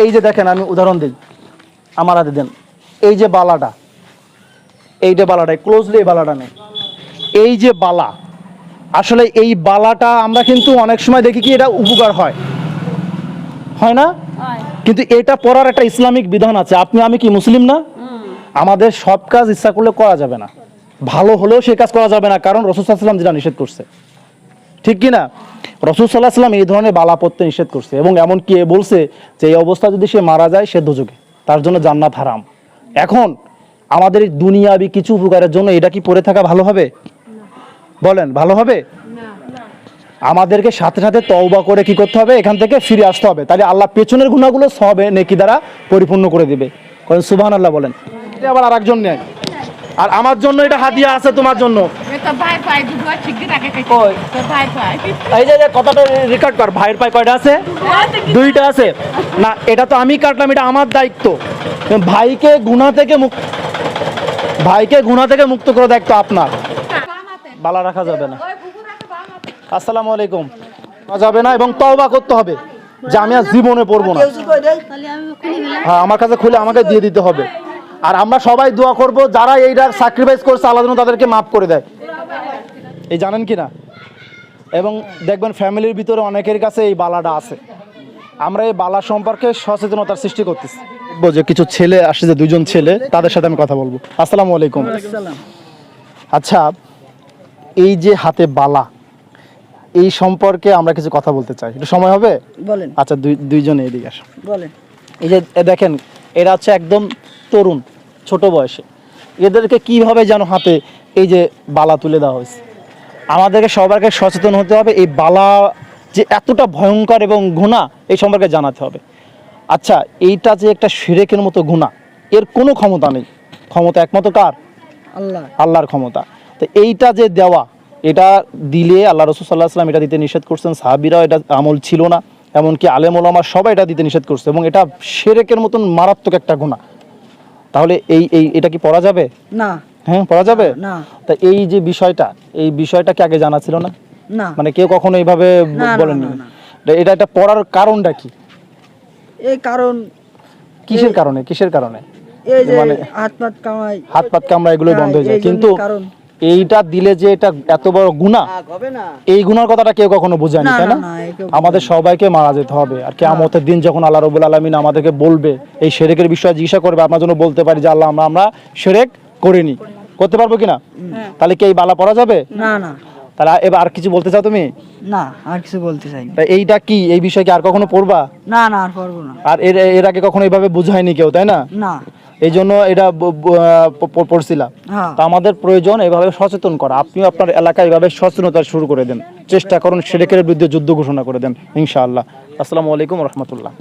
এই যে দেখেন, আমি উদাহরণ দিই, আমার হাতে দেন, এই যে বালাটা, এইটা বালাটা ক্লোজলি, এই বালাটা নেই, এই যে বালা, আসলে এই বালাটা আমরা কিন্তু অনেক সময় দেখি কি এটা উপকার হয়, হয় না? কিন্তু এটা পড়ার একটা ইসলামিক বিধান আছে। আপনি আমি কি মুসলিম না? আমাদের সব কাজ ইচ্ছা করলে করা যাবে না, ভালো হলেও সে কাজ করা যাবে না, কারণ রাসূল সাল্লাল্লাহু আলাইহি ওয়াসাল্লাম যেটা নিষেধ করছে, ঠিক কি না? রাসূল সাল্লাল্লাহু আলাইহি ওয়াসাল্লাম এই ধরনের বালা পড়তে নিষেধ করছে, এবং এমন কি বলছে যে এই অবস্থা যদি সে মারা যায় সে দোজখে, তার জন্য জান্নাত হারাম। এখন আমাদের এই দুনিয়াবি কিছু উপকারের জন্য এটা কি পড়ে থাকা ভালো হবে? বলেন, ভালো হবে? আমাদেরকে সাথে সাথে তওবা করে কি করতে হবে, এখান থেকে ফিরে আসতে হবে, তাহলে আল্লাহ পেছনের গুনাহগুলো সবে নেকি দ্বারা পরিপূর্ণ করে দিবে। কারণ সুবহানাল্লাহ বলেন। এটা আবার আরেকজন নেয়, আর আমার জন্য এটা হাদিয়া আছে তোমার জন্য। এই যে কথাটা রেকর্ড কর, ভাইয়ের পায়ে কয়টা আছে? দুইটা আছে না, এটা তো আমি কাটলাম, এটা আমার দায়িত্ব। ভাইকে গুনাহ থেকে মুক্ত করে দায়িত্ব আপনার। বালা রাখা যাবে না। আসসালামু আলাইকুম। যাবে না, এবং তওবা করতে হবে যে আমি আর জীবনে পড়বো না। হ্যাঁ, আমার কাছে খুলে আমাকে দিয়ে দিতে হবে। আর আমরা সবাই দোয়া করব যারা এইটা স্যাক্রিফাইস করছে, আল্লাহ যেন তাদেরকে মাফ করে দেয়। এই জানেন কি না? এবং দেখবেন ফ্যামিলির ভিতরে অনেকের কাছে এই বালাটা আছে। আমরা এই বালা সম্পর্কে সচেতনতার সৃষ্টি করতেছি। যে কিছু ছেলে আসছে, যে দুইজন ছেলে, তাদের সাথে আমি কথা বলবো। আসসালামু আলাইকুম। আচ্ছা, এই যে হাতে বালা, এই সম্পর্কে আমরা কিছু কথা বলতে চাই, একটু সময় হবে? বলেন। আচ্ছা, দুইজনে এদিকে আসো। বলেন। এই যে দেখেন, এরা হচ্ছে একদম তরুণ, ছোট বয়সে, এদেরকে কিভাবে যেন হাতে এই যে বালা তুলে দেওয়া হয়েছে। আমাদেরকে সবাইকে সচেতন হতে হবে, এই বালা যে এতটা ভয়ঙ্কর এবং গুনাহ এই সম্পর্কে জানাতে হবে। আচ্ছা, এইটা যে একটা শিরকের মতো গুনাহ, এর কোনো ক্ষমতা নেই, ক্ষমতা একমাত্র কার? আল্লাহর ক্ষমতা। তো এইটা যে দেওয়া, এটা দিলে আল্লাহ রাসূল সাল্লাল্লাহু আলাইহি ওয়াসাল্লাম এটা দিতে নিষেধ করছেন, সাহাবীরাও এটা আমল ছিল না, এমনকি আলেম ওলামা সবাই এটা দিতে নিষেধ করছে, এবং এটা শিরকের মতন মারাত্মক একটা গুনাহ। তাহলে এটা কি পড়া যাবে? না। হ্যাঁ, পড়া যাবে না। তা এই যে এই বিষয়টা কি আগে জানা ছিল না? না। মানে কেউ কখনো এইভাবে বলেননি? এটা পড়ার কারণটা কি? এই কারণ কিসের কারণে? এই যে মানে হাত পাত কামড়া এগুলোই বন্ধ হয়ে যায়, কিন্তু এইটা দিলে যে এটা এত বড় গুনাহ, এই গুনার কথাটা কেউ কখনো বোঝায়নি, তাই না? আমাদের সবাইকে মারা যেতে হবে, আর কিয়ামতের দিন যখন আল্লাহ রাব্বুল আলামিন আমাদেরকে বলবে, এই শিরকের বিষয়ে জিজ্ঞাসা করবে, আপনার জন্য বলতে পারি যে আল্লাহ আমরা শিরক করিনি, করতে পারবো কিনা? তাহলে কি এই বালা পড়া যাবে? না না। তাহলে এবার আর কিছু বলতে চাও তুমি? না, আর কিছু বলতে চাই না। এইটা কি, এই বিষয়ে কি আর কখনো পড়বা? না না, আর পড়বো না। আর এর আগে কখনো এইভাবে বুঝায়নি কেউ, তাই না? না। এই জন্য এটা পড়ছিলাম। তা আমাদের প্রয়োজন এভাবে সচেতন করা। আপনিও আপনার এলাকায় এভাবে সচেতনতা শুরু করে দেন, চেষ্টা করুন, শিরকের বিরুদ্ধে যুদ্ধ ঘোষণা করে দেন ইনশাআল্লাহ। আসসালামু আলাইকুম ওয়া রাহমাতুল্লাহ।